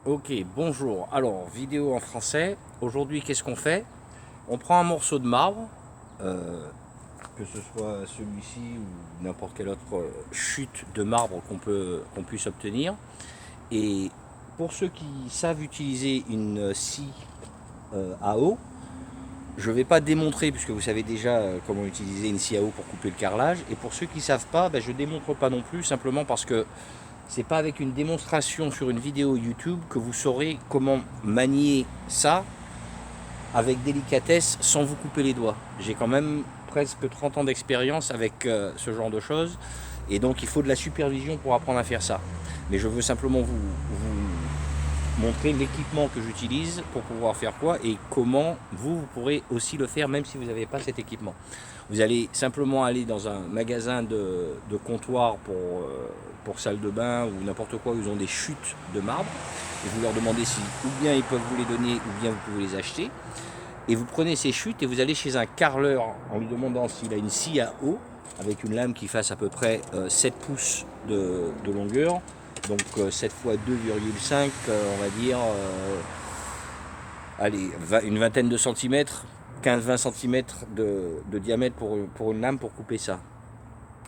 Ok, bonjour. Alors, vidéo en français. Aujourd'hui, qu'est-ce qu'on fait? On prend un morceau de marbre, euh, que ce soit celui-ci ou n'importe quelle autre chute de marbre qu'on puisse obtenir. Et pour ceux qui savent utiliser une scie à eau, je ne vais pas démontrer puisque vous savez déjà comment utiliser une scie à eau pour couper le carrelage. Et pour ceux qui ne savent pas, ben, je ne démontre pas non plus, simplement parce que c'est pas avec une démonstration sur une vidéo YouTube que vous saurez comment manier ça avec délicatesse sans vous couper les doigts. J'ai quand même presque 30 ans d'expérience avec ce genre de choses et donc il faut de la supervision pour apprendre à faire ça. Mais je veux simplement vous montrer l'équipement que j'utilise pour pouvoir faire quoi et comment vous pourrez aussi le faire même si vous n'avez pas cet équipement. Vous allez simplement aller dans un magasin de comptoir pour salle de bain ou n'importe quoi où ils ont des chutes de marbre et vous leur demandez si ou bien ils peuvent vous les donner ou bien vous pouvez les acheter. Et vous prenez ces chutes et vous allez chez un carreleur en lui demandant s'il a une scie à eau avec une lame qui fasse à peu près 7 pouces de longueur. Donc 7 fois 2,5, on va dire, allez, une vingtaine de centimètres, 15-20 centimètres de diamètre pour une lame pour couper ça.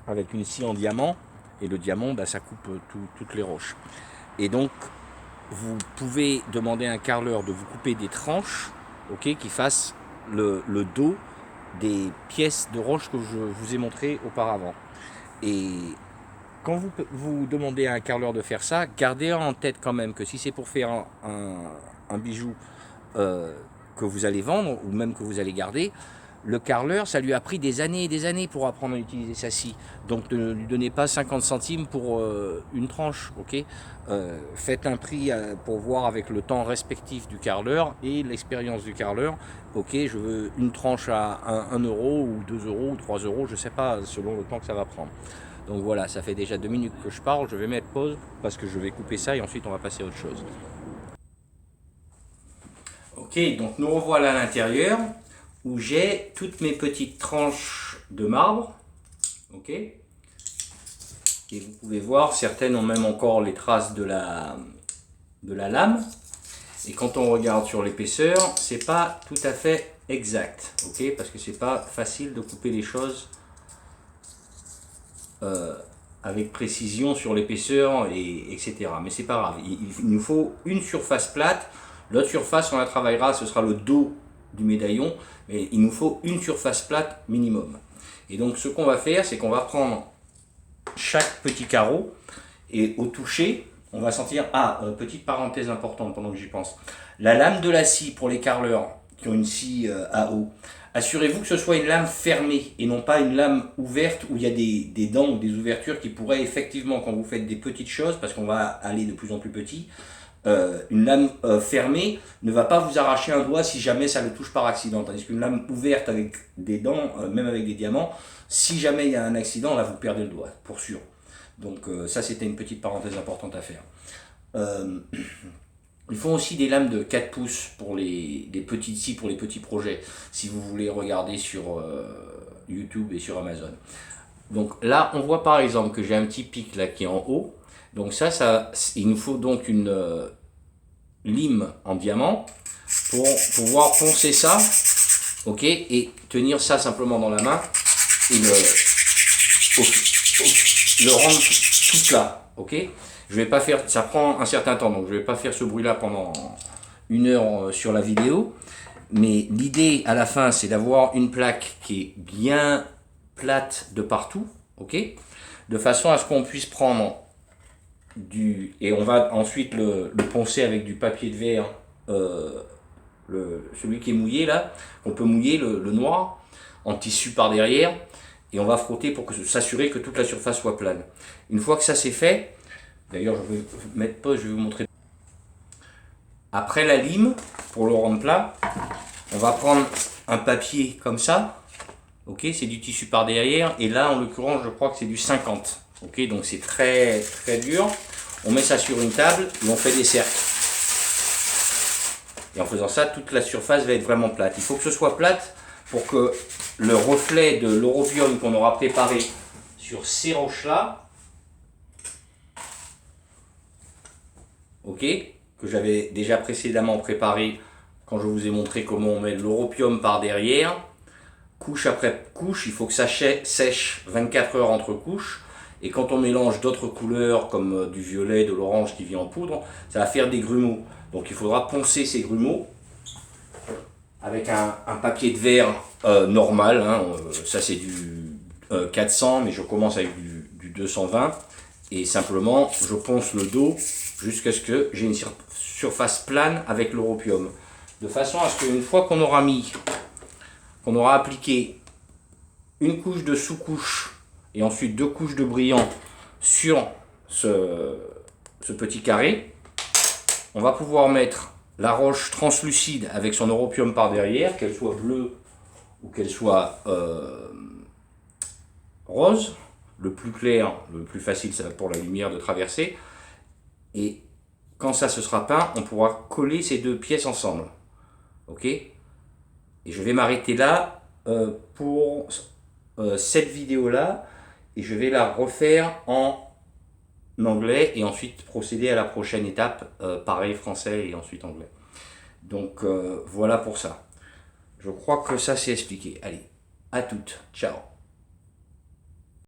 Avec une scie en diamant, et le diamant, bah, ça coupe toutes les roches. Et donc, vous pouvez demander à un carreleur de vous couper des tranches, ok, qui fassent le dos des pièces de roche que je vous ai montré auparavant. Et quand vous demandez à un carreleur de faire ça, gardez en tête quand même que si c'est pour faire un bijou euh, que vous allez vendre ou même que vous allez garder, le carreleur, ça lui a pris des années et des années pour apprendre à utiliser sa scie. Donc ne lui donnez pas 50 centimes pour une tranche, ok. Faites un prix pour voir avec le temps respectif du carreleur et l'expérience du carreleur. Ok, je veux une tranche à 1 euro ou 2 euros ou 3 euros, je ne sais pas, selon le temps que ça va prendre. Donc voilà, ça fait déjà 2 minutes que je parle, je vais mettre pause parce que je vais couper ça et ensuite on va passer à autre chose. Ok, donc nous revoilà à l'intérieur où j'ai toutes mes petites tranches de marbre. Ok, et vous pouvez voir, certaines ont même encore les traces de la lame. Et quand on regarde sur l'épaisseur, c'est pas tout à fait exact, ok, parce que c'est pas facile de couper les choses euh, avec précision sur l'épaisseur, etc. Mais c'est pas grave, il nous faut une surface plate. L'autre surface, on la travaillera, ce sera le dos du médaillon, mais il nous faut une surface plate minimum. Et donc ce qu'on va faire, c'est qu'on va prendre chaque petit carreau et au toucher, on va sentir, petite parenthèse importante pendant que j'y pense, la lame de la scie pour les carreleurs qui ont une scie à eau, assurez-vous que ce soit une lame fermée et non pas une lame ouverte où il y a des dents ou des ouvertures qui pourraient effectivement, quand vous faites des petites choses, parce qu'on va aller de plus en plus petit, une lame fermée ne va pas vous arracher un doigt si jamais ça le touche par accident. Tandis qu'une lame ouverte avec des dents, même avec des diamants, si jamais il y a un accident, là vous perdez le doigt, pour sûr. Donc ça c'était une petite parenthèse importante à faire. Euh, Ils font aussi des lames de 4 pouces pour des petites scies, pour les petits projets, si vous voulez regarder sur YouTube et sur Amazon. Donc là, on voit par exemple que j'ai un petit pic là qui est en haut. Donc ça il nous faut donc une lime en diamant pour pouvoir poncer ça, ok, et tenir ça simplement dans la main et le rendre tout plat, ok. Je vais pas faire, ça prend un certain temps, donc je vais pas faire ce bruit-là pendant 1 heure sur la vidéo. Mais l'idée à la fin, c'est d'avoir une plaque qui est bien plate de partout, ok, de façon à ce qu'on puisse prendre et on va ensuite le poncer avec du papier de verre, euh, celui qui est mouillé là, on peut mouiller le noir en tissu par derrière, et on va frotter pour s'assurer que toute la surface soit plane. Une fois que ça c'est fait, d'ailleurs je vais mettre pause, je vais vous montrer. Après la lime, pour le rendre plat, on va prendre un papier comme ça, ok, c'est du tissu par derrière, et là en l'occurrence je crois que c'est du 50, ok, donc c'est très très dur. On met ça sur une table et on fait des cercles. Et en faisant ça, toute la surface va être vraiment plate. Il faut que ce soit plate pour que le reflet de l'eurobium qu'on aura préparé sur ces roches-là, ok, que j'avais déjà précédemment préparé quand je vous ai montré comment on met l'europium par derrière. Couche après couche, il faut que ça sèche 24 heures entre couches. Et quand on mélange d'autres couleurs comme du violet, de l'orange qui vient en poudre, ça va faire des grumeaux. Donc il faudra poncer ces grumeaux avec un papier de verre normal. Hein, ça c'est du 400, mais je commence avec du 220. Et simplement, je ponce le dos jusqu'à ce que j'ai une surface plane avec l'europium. De façon à ce qu'une fois qu'on aura appliqué une couche de sous-couche et ensuite 2 couches de brillant sur ce petit carré, on va pouvoir mettre la roche translucide avec son europium par derrière, qu'elle soit bleue ou qu'elle soit rose. Le plus clair, le plus facile, ça va pour la lumière de traverser. Et quand ça se sera peint, on pourra coller ces deux pièces ensemble. Ok? Et je vais m'arrêter là pour cette vidéo-là. Et je vais la refaire en anglais et ensuite procéder à la prochaine étape, pareil français et ensuite anglais. Donc voilà pour ça. Je crois que ça c'est expliqué. Allez, à toutes. Ciao.